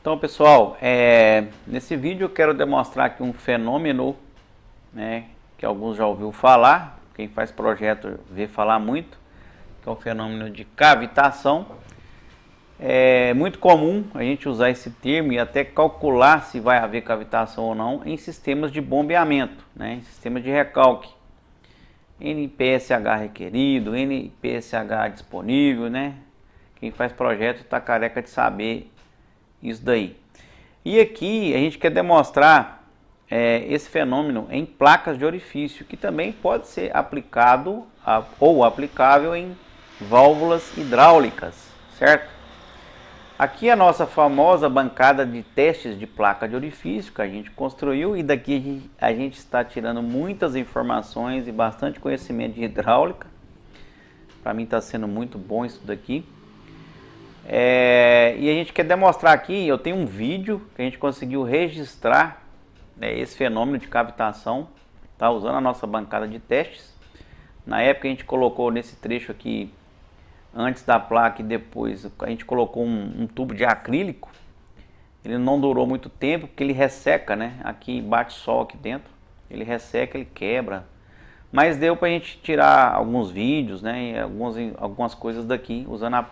Então, pessoal, nesse vídeo eu quero demonstrar aqui um fenômeno, né, que alguns já ouviram falar, quem faz projeto vê falar muito, que é o fenômeno de cavitação. É muito comum a gente usar esse termo e até calcular se vai haver cavitação ou não em sistemas de bombeamento, né, em sistemas de recalque. NPSH requerido, NPSH disponível, né? Quem faz projeto está careca de saber isso daí. E aqui a gente quer demonstrar esse fenômeno em placas de orifício, que também pode ser aplicado ou aplicável em válvulas hidráulicas, certo? Aqui a nossa famosa bancada de testes de placa de orifício que a gente construiu, e daqui a gente está tirando muitas informações e bastante conhecimento de hidráulica. Para mim está sendo muito bom isso daqui. E a gente quer demonstrar aqui, eu tenho um vídeo que a gente conseguiu registrar, esse fenômeno de cavitação, tá, usando a nossa bancada de testes. Na época a gente colocou nesse trecho aqui, antes da placa e depois, a gente colocou um tubo de acrílico. Ele não durou muito tempo porque ele resseca, né? Aqui bate sol aqui dentro, ele resseca, ele quebra. Mas deu pra gente tirar alguns vídeos, né? Algumas coisas daqui usando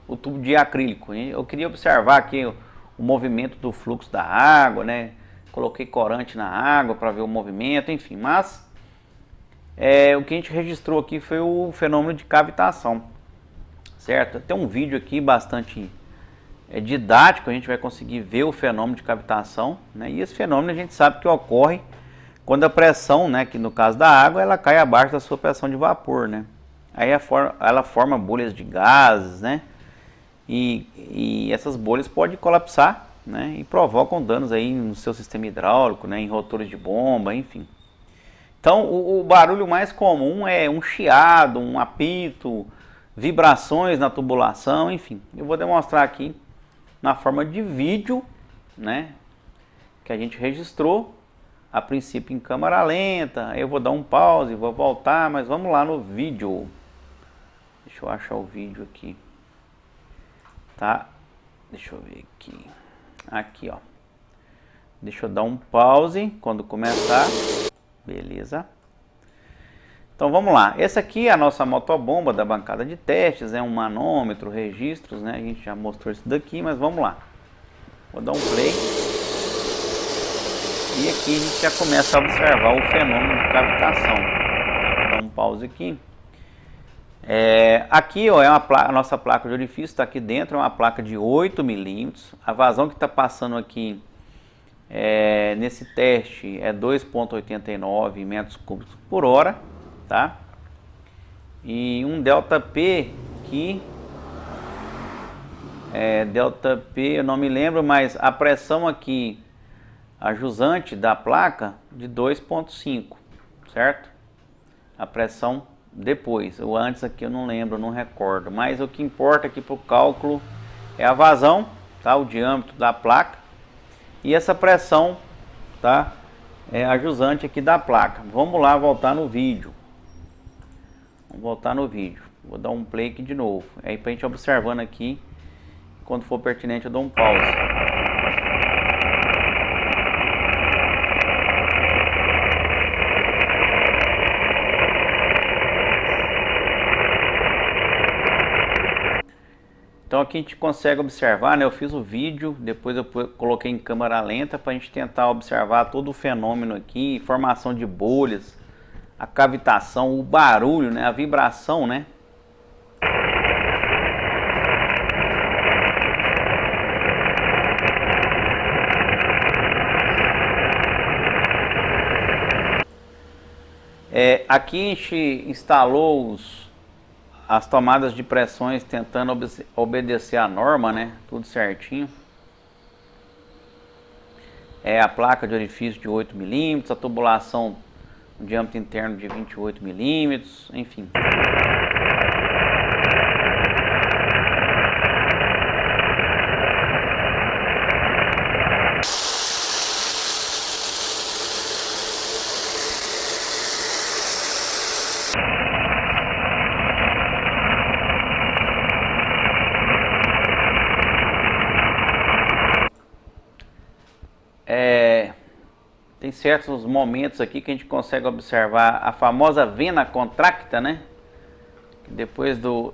o tubo de acrílico. Eu queria observar aqui o movimento do fluxo da água, né? Coloquei corante na água para ver o movimento, enfim. Mas o que a gente registrou aqui foi o fenômeno de cavitação, certo? Tem um vídeo aqui bastante didático, a gente vai conseguir ver o fenômeno de cavitação, né? E esse fenômeno a gente sabe que ocorre quando a pressão, né, que no caso da água, ela cai abaixo da sua pressão de vapor, né? Aí ela forma bolhas de gases, né? E essas bolhas podem colapsar, né? E provocam danos aí no seu sistema hidráulico, né? Em rotores de bomba, enfim. Então o barulho mais comum é um chiado, um apito, vibrações na tubulação, enfim. Eu vou demonstrar aqui na forma de vídeo, né, que a gente registrou, a princípio em câmera lenta. Eu vou dar um pause, vou voltar, mas vamos lá no vídeo. Deixa eu achar o vídeo aqui. Tá? Deixa eu ver aqui. Aqui, ó. Deixa eu dar um pause quando começar. Beleza. Então vamos lá. Essa aqui é a nossa motobomba da bancada de testes, um manômetro, registros, né? A gente já mostrou isso daqui, mas vamos lá. Vou dar um play. E aqui a gente já começa a observar o fenômeno de cavitação. Vou dar um pause aqui. Aqui, ó, a nossa placa de orifício está aqui dentro, é uma placa de 8 milímetros. A vazão que está passando aqui nesse teste é 2,89 metros cúbicos por hora. Tá? E um ΔP que ΔP eu não me lembro, mas a pressão aqui, a jusante da placa de 2,5, certo? A pressão depois, o antes aqui eu não lembro, não recordo, mas o que importa aqui para o cálculo é a vazão, tá? O diâmetro da placa e essa pressão, tá? É a jusante aqui da placa. Vamos lá voltar no vídeo. Vamos voltar no vídeo. Vou dar um play aqui de novo. Aí pra gente observando aqui. Quando for pertinente eu dou um pause. Então aqui a gente consegue observar, né? Eu fiz o vídeo, depois eu coloquei em câmera lenta para a gente tentar observar todo o fenômeno aqui, formação de bolhas, a cavitação, o barulho, né? A vibração, né? Aqui a gente instalou as tomadas de pressões tentando obedecer a norma, né? Tudo certinho. A placa de orifício de 8 milímetros, a tubulação, um diâmetro interno de 28 milímetros, enfim. Tem certos momentos aqui que a gente consegue observar a famosa vena contracta, né? Depois do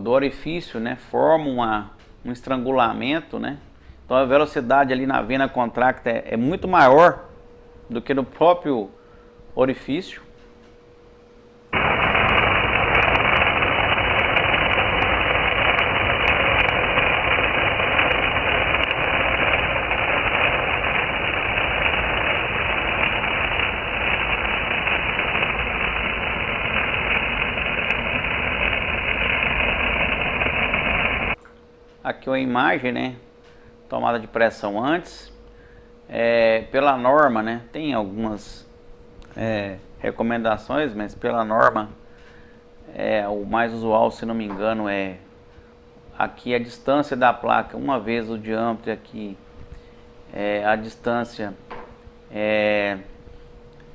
orifício, né? Forma um estrangulamento, né? Então a velocidade ali na vena contracta é muito maior do que no próprio orifício. Aqui uma imagem, né? Tomada de pressão antes. Pela norma, né? Tem algumas recomendações, mas pela norma o mais usual, se não me engano, é aqui a distância da placa, uma vez o diâmetro, aqui a distância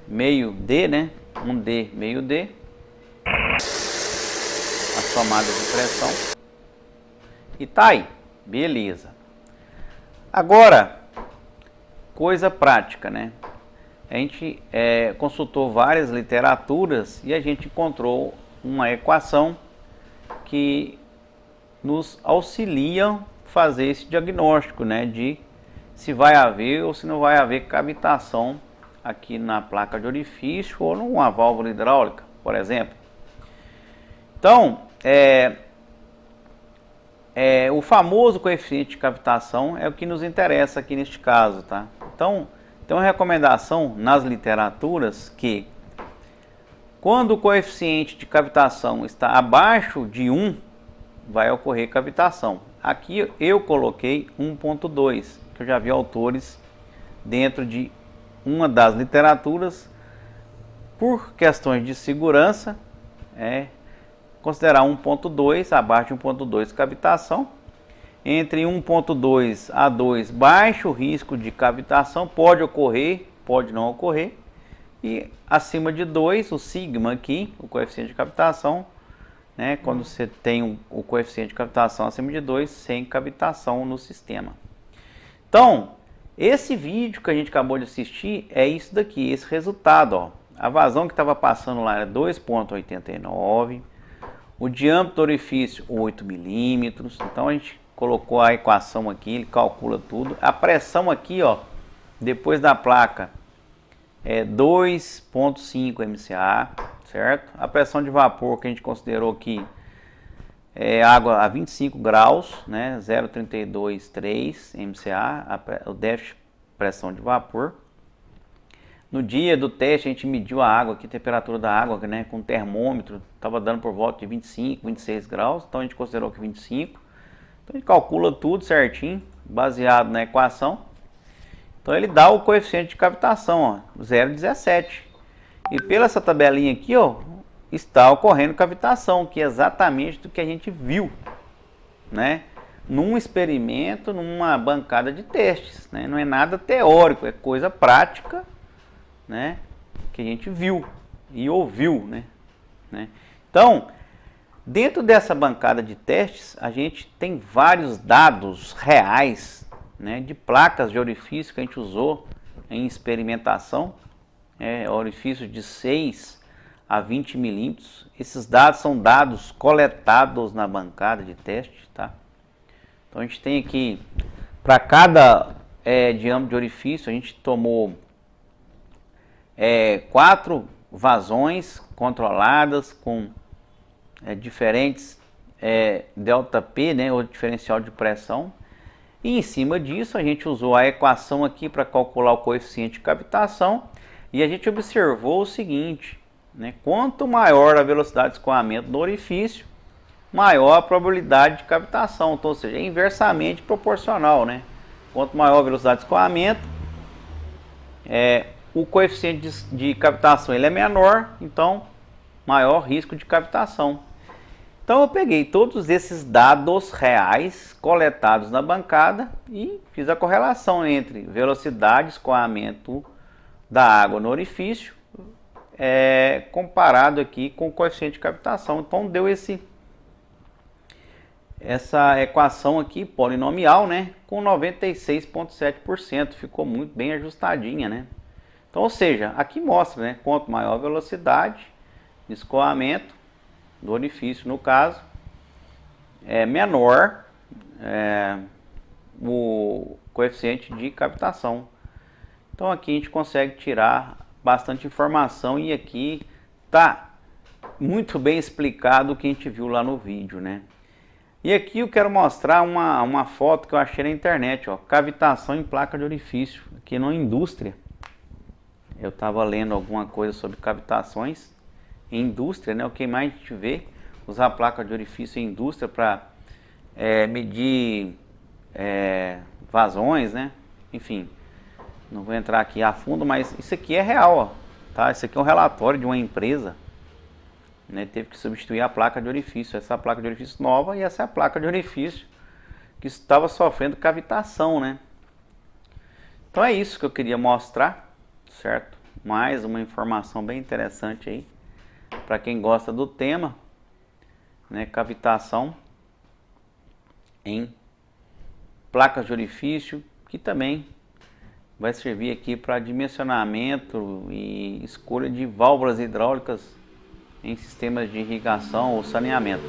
meio D, né? 1D, meio D. As tomadas de pressão. E tá aí, beleza. Agora, coisa prática, né? A gente consultou várias literaturas e a gente encontrou uma equação que nos auxilia a fazer esse diagnóstico, né? De se vai haver ou se não vai haver cavitação aqui na placa de orifício ou numa válvula hidráulica, por exemplo. Então, o famoso coeficiente de cavitação é o que nos interessa aqui neste caso, tá? Então, tem uma recomendação nas literaturas que quando o coeficiente de cavitação está abaixo de 1, vai ocorrer cavitação. Aqui eu coloquei 1.2, que eu já vi autores dentro de uma das literaturas, por questões de segurança, considerar 1.2, abaixo de 1.2 cavitação. Entre 1.2 a 2, baixo risco de cavitação, pode ocorrer, pode não ocorrer. E acima de 2, o sigma aqui, o coeficiente de cavitação, né, quando você tem o coeficiente de cavitação acima de 2, sem cavitação no sistema. Então, esse vídeo que a gente acabou de assistir é isso daqui, esse resultado, ó. A vazão que estava passando lá era 2,89, o diâmetro do orifício 8 milímetros. Então a gente colocou a equação aqui, ele calcula tudo. A pressão aqui, ó, depois da placa é 2,5 MCA, certo? A pressão de vapor que a gente considerou aqui é água a 25 graus, né? 0,323 MCA, o déficit de pressão de vapor. No dia do teste a gente mediu a água aqui, a temperatura da água, né, com termômetro, estava dando por volta de 25, 26 graus, então a gente considerou que 25. Então a gente calcula tudo certinho, baseado na equação. Então ele dá o coeficiente de cavitação, ó, 0,17. E pela essa tabelinha aqui, ó, está ocorrendo cavitação, que é exatamente do que a gente viu, né, num experimento, numa bancada de testes, né? Não é nada teórico, é coisa prática, né, que a gente viu e ouviu, né? Então, dentro dessa bancada de testes, a gente tem vários dados reais, né, de placas de orifício que a gente usou em experimentação, orifício de 6 a 20 milímetros. Esses dados são dados coletados na bancada de teste, tá? Então a gente tem aqui, para cada diâmetro de orifício, a gente tomou 4 vazões controladas com diferentes ΔP, né, ou diferencial de pressão. E em cima disso a gente usou a equação aqui para calcular o coeficiente de cavitação. E a gente observou o seguinte, né, quanto maior a velocidade de escoamento do orifício, maior a probabilidade de cavitação. Então, ou seja, é inversamente proporcional, né? Quanto maior a velocidade de escoamento, o coeficiente de cavitação ele é menor, então maior risco de cavitação. Então eu peguei todos esses dados reais coletados na bancada e fiz a correlação entre velocidade de escoamento da água no orifício comparado aqui com o coeficiente de cavitação. Então deu essa equação aqui, polinomial, né, com 96,7%, ficou muito bem ajustadinha, né? Então, ou seja, aqui mostra, né, quanto maior a velocidade de escoamento do orifício, no caso, é menor o coeficiente de cavitação. Então aqui a gente consegue tirar bastante informação e aqui tá muito bem explicado o que a gente viu lá no vídeo, né? E aqui eu quero mostrar uma foto que eu achei na internet, ó, cavitação em placa de orifício, aqui na indústria. Eu estava lendo alguma coisa sobre cavitações em indústria, né? O que mais a gente vê, usar placa de orifício em indústria para medir vazões, né? Enfim, não vou entrar aqui a fundo, mas isso aqui é real, ó, tá? Isso aqui é um relatório de uma empresa, né? Teve que substituir a placa de orifício, essa placa de orifício nova, e essa é a placa de orifício que estava sofrendo cavitação, né? Então é isso que eu queria mostrar, certo? Mais uma informação bem interessante aí para quem gosta do tema, né? Cavitação em placas de orifício, que também vai servir aqui para dimensionamento e escolha de válvulas hidráulicas em sistemas de irrigação ou saneamento.